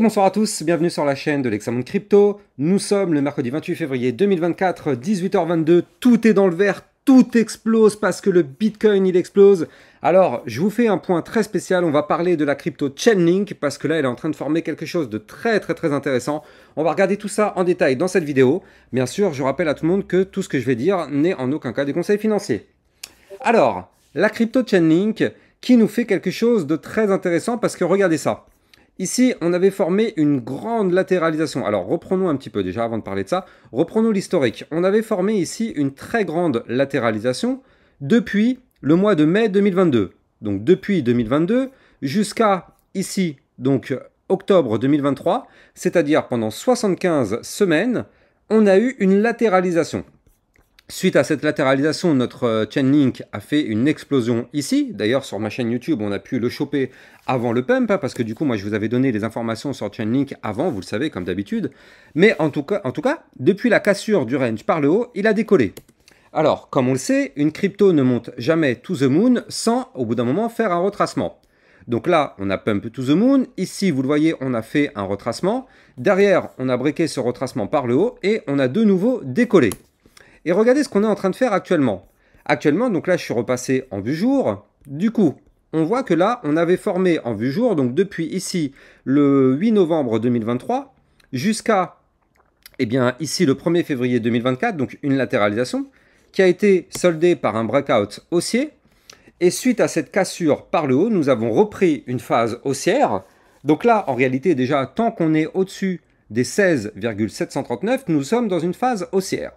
bonsoir à tous, bienvenue sur la chaîne de l'Hexamonde Crypto. Nous sommes le mercredi 28 février 2024, 18h22, tout est dans le vert, tout explose parce que le Bitcoin il explose. Alors, je vous fais un point très spécial, on va parler de la crypto Chainlink parce que là elle est en train de former quelque chose de très intéressant. On va regarder tout ça en détail dans cette vidéo. Bien sûr, je rappelle à tout le monde que tout ce que je vais dire n'est en aucun cas des conseils financiers. Alors, la crypto Chainlink qui nous fait quelque chose de très intéressant parce que regardez ça. Ici, on avait formé une grande latéralisation. Alors, reprenons un petit peu déjà avant de parler de ça. Reprenons l'historique. On avait formé ici une très grande latéralisation depuis le mois de mai 2022. Donc, depuis 2022 jusqu'à ici, donc octobre 2023, c'est-à-dire pendant 75 semaines, on a eu une latéralisation. Suite à cette latéralisation, notre Chainlink a fait une explosion ici. D'ailleurs, sur ma chaîne YouTube, on a pu le choper avant le pump, parce que du coup, moi, je vous avais donné les informations sur Chainlink avant, vous le savez, comme d'habitude. Mais en tout cas, depuis la cassure du range par le haut, il a décollé. Alors, comme on le sait, une crypto ne monte jamais to the moon sans, au bout d'un moment, faire un retracement. Donc là, on a pump to the moon. Ici, vous le voyez, on a fait un retracement. Derrière, on a breaké ce retracement par le haut et on a de nouveau décollé. Et regardez ce qu'on est en train de faire actuellement. Actuellement, donc là, je suis repassé en vue jour. Du coup, on voit que là, on avait formé en vue jour, donc depuis ici, le 8 novembre 2023, jusqu'à, eh bien, ici, le 1er février 2024, donc une latéralisation, qui a été soldée par un breakout haussier. Et suite à cette cassure par le haut, nous avons repris une phase haussière. Donc là, en réalité, déjà, tant qu'on est au-dessus des 16,739, nous sommes dans une phase haussière.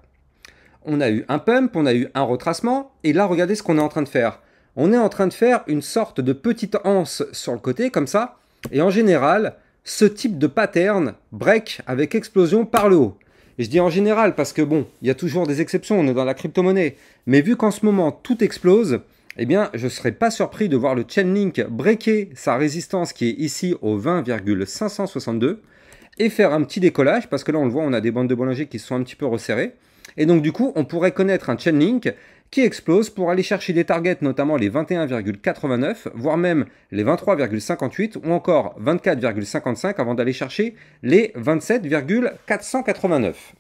On a eu un pump, on a eu un retracement, et là, regardez ce qu'on est en train de faire. On est en train de faire une sorte de petite anse sur le côté, comme ça, et en général, ce type de pattern break avec explosion par le haut. Et je dis en général parce que bon, il y a toujours des exceptions, on est dans la crypto-monnaie, mais vu qu'en ce moment, tout explose, eh bien, je ne serais pas surpris de voir le Chainlink breaker sa résistance qui est ici au 20,562 et faire un petit décollage, parce que là, on le voit, on a des bandes de Bollinger qui se sont un petit peu resserrées. Et donc du coup, on pourrait connaître un Chainlink qui explose pour aller chercher des targets, notamment les 21,89, voire même les 23,58 ou encore 24,55 avant d'aller chercher les 27,489.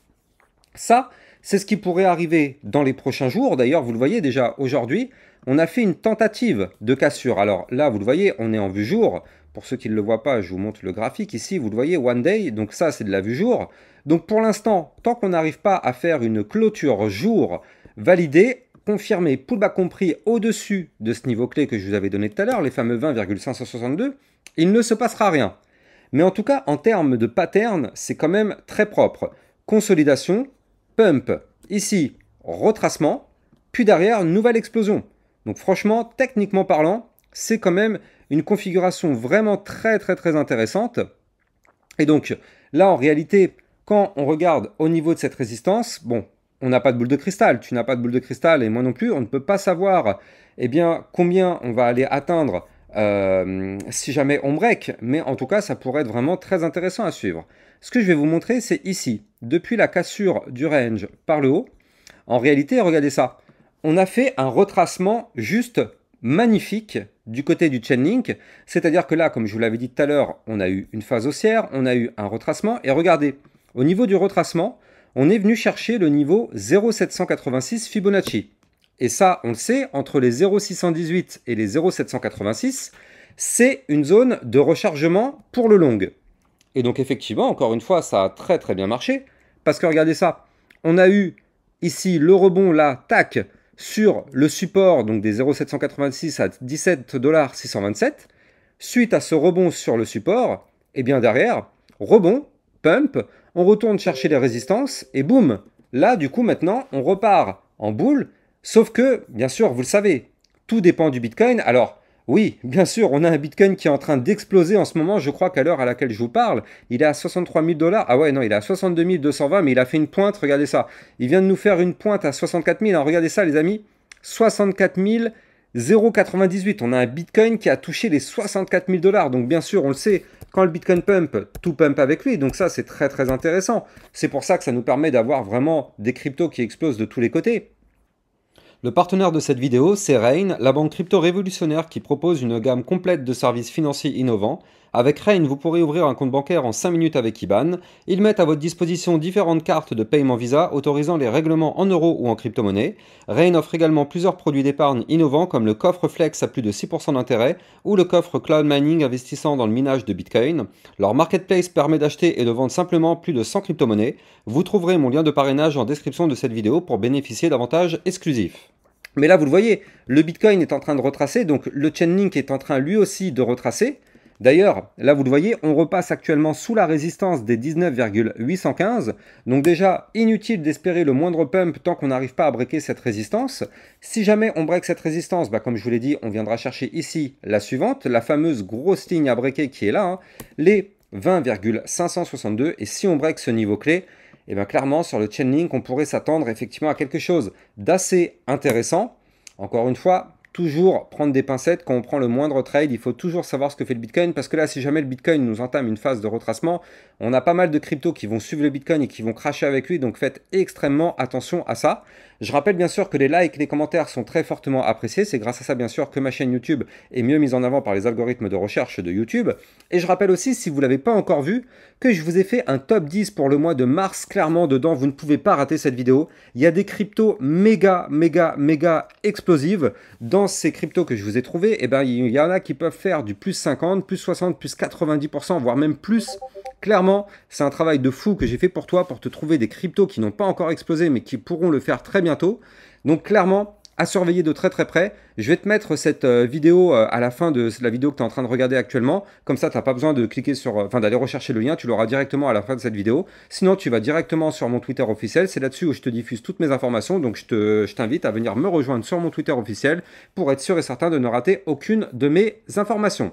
Ça, c'est ce qui pourrait arriver dans les prochains jours. D'ailleurs, vous le voyez déjà aujourd'hui, on a fait une tentative de cassure. Alors là, vous le voyez, on est en vue jour. Pour ceux qui ne le voient pas, je vous montre le graphique ici. Vous le voyez, one day. Donc ça, c'est de la vue jour. Donc pour l'instant, tant qu'on n'arrive pas à faire une clôture jour validée, confirmée, pullback compris au-dessus de ce niveau clé que je vous avais donné tout à l'heure, les fameux 20,562, il ne se passera rien. Mais en tout cas, en termes de pattern, c'est quand même très propre. Consolidation, pump, ici, retracement, puis derrière, nouvelle explosion. Donc franchement, techniquement parlant, c'est quand même une configuration vraiment très intéressante. Et donc là, en réalité, quand on regarde au niveau de cette résistance, bon, on n'a pas de boule de cristal, tu n'as pas de boule de cristal et moi non plus, on ne peut pas savoir eh bien, combien on va aller atteindre si jamais on break, mais en tout cas, ça pourrait être vraiment très intéressant à suivre. Ce que je vais vous montrer, c'est ici, depuis la cassure du range par le haut, en réalité, regardez ça, on a fait un retracement juste magnifique du côté du Chainlink, c'est-à-dire que là, comme je vous l'avais dit tout à l'heure, on a eu une phase haussière, on a eu un retracement, et regardez, au niveau du retracement, on est venu chercher le niveau 0,786 Fibonacci. Et ça, on le sait, entre les 0,618 et les 0,786, c'est une zone de rechargement pour le long. Et donc effectivement, encore une fois, ça a très bien marché, parce que regardez ça, on a eu ici le rebond là, tac, sur le support donc des 0,786 à 17,627 $. Suite à ce rebond sur le support, et bien derrière, rebond, pump, on retourne chercher les résistances et boum, là du coup maintenant on repart en boule, sauf que bien sûr vous le savez, tout dépend du Bitcoin. Alors oui, bien sûr, on a un Bitcoin qui est en train d'exploser en ce moment. Je crois qu'à l'heure à laquelle je vous parle, il est à 63 000 $. Ah ouais, non, il est à 62 220, mais il a fait une pointe, regardez ça. Il vient de nous faire une pointe à 64 000. Alors, regardez ça, les amis. 64 098. On a un Bitcoin qui a touché les 64 000 $. Donc, bien sûr, on le sait, quand le Bitcoin pump, tout pump avec lui. Donc, ça, c'est très intéressant. C'est pour ça que ça nous permet d'avoir vraiment des cryptos qui explosent de tous les côtés. Le partenaire de cette vidéo, c'est Rain, la banque crypto révolutionnaire qui propose une gamme complète de services financiers innovants Avec Rain, vous pourrez ouvrir un compte bancaire en 5 minutes avec IBAN. Ils mettent à votre disposition différentes cartes de paiement Visa autorisant les règlements en euros ou en crypto-monnaie. Rain offre également plusieurs produits d'épargne innovants comme le coffre Flex à plus de 6% d'intérêt ou le coffre Cloud Mining investissant dans le minage de Bitcoin. Leur marketplace permet d'acheter et de vendre simplement plus de 100 crypto-monnaies. Vous trouverez mon lien de parrainage en description de cette vidéo pour bénéficier d'avantages exclusifs. Mais là, vous le voyez, le Bitcoin est en train de retracer, donc le Chainlink est en train lui aussi de retracer. D'ailleurs, là vous le voyez, on repasse actuellement sous la résistance des 19,815. Donc déjà, inutile d'espérer le moindre pump tant qu'on n'arrive pas à breaker cette résistance. Si jamais on break cette résistance, comme je vous l'ai dit, on viendra chercher ici la suivante, la fameuse grosse ligne à breaker qui est là, les 20,562. Et si on break ce niveau clé, et bien clairement sur le Chainlink, on pourrait s'attendre effectivement à quelque chose d'assez intéressant. Encore une fois, toujours prendre des pincettes quand on prend le moindre trade, il faut toujours savoir ce que fait le Bitcoin parce que là, si jamais le Bitcoin nous entame une phase de retracement, on a pas mal de cryptos qui vont suivre le Bitcoin et qui vont crasher avec lui, donc faites extrêmement attention à ça. Je rappelle bien sûr que les likes et les commentaires sont très fortement appréciés, c'est grâce à ça bien sûr que ma chaîne YouTube est mieux mise en avant par les algorithmes de recherche de YouTube. Et je rappelle aussi, si vous ne l'avez pas encore vu, que je vous ai fait un top 10 pour le mois de mars, clairement dedans, vous ne pouvez pas rater cette vidéo. Il y a des cryptos méga explosives. Dans ces cryptos que je vous ai trouvés, il y en a qui peuvent faire du plus 50, plus 60, plus 90%, voire même plus. Clairement, c'est un travail de fou que j'ai fait pour toi, pour te trouver des cryptos qui n'ont pas encore explosé, mais qui pourront le faire très bientôt. Donc clairement, à surveiller de très près. Je vais te mettre cette vidéo à la fin de la vidéo que tu es en train de regarder actuellement. Comme ça, tu n'as pas besoin de cliquer sur, d'aller rechercher le lien. Tu l'auras directement à la fin de cette vidéo. Sinon, tu vas directement sur mon Twitter officiel. C'est là-dessus où je te diffuse toutes mes informations. Donc, je t'invite à venir me rejoindre sur mon Twitter officiel pour être sûr et certain de ne rater aucune de mes informations.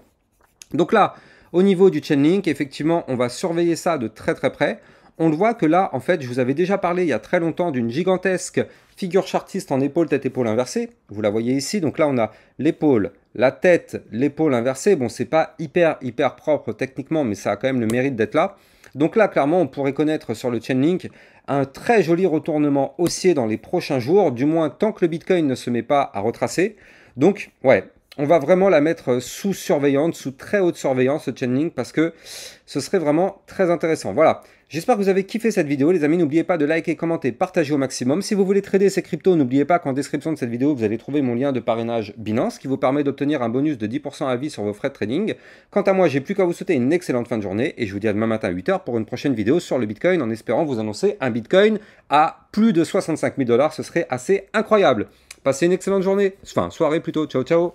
Donc là, au niveau du Chainlink, effectivement, on va surveiller ça de très près. On le voit que là, en fait, je vous avais déjà parlé il y a très longtemps d'une gigantesque figure chartiste en épaule, tête, épaule inversée. Vous la voyez ici. Donc là, on a l'épaule, la tête, l'épaule inversée. Bon, c'est pas hyper propre techniquement, mais ça a quand même le mérite d'être là. Donc là, clairement, on pourrait connaître sur le Chainlink un très joli retournement haussier dans les prochains jours, du moins tant que le Bitcoin ne se met pas à retracer. Donc, ouais, on va vraiment la mettre sous surveillance, sous très haute surveillance, ce Chainlink, parce que ce serait vraiment très intéressant. Voilà, j'espère que vous avez kiffé cette vidéo, les amis. N'oubliez pas de liker, commenter, partager au maximum. Si vous voulez trader ces cryptos, n'oubliez pas qu'en description de cette vidéo, vous allez trouver mon lien de parrainage Binance qui vous permet d'obtenir un bonus de 10% à vie sur vos frais de trading. Quant à moi, j'ai plus qu'à vous souhaiter une excellente fin de journée et je vous dis à demain matin à 8 h pour une prochaine vidéo sur le Bitcoin en espérant vous annoncer un Bitcoin à plus de 65 000 $. Ce serait assez incroyable. Passez une excellente journée, enfin soirée plutôt. Ciao, ciao.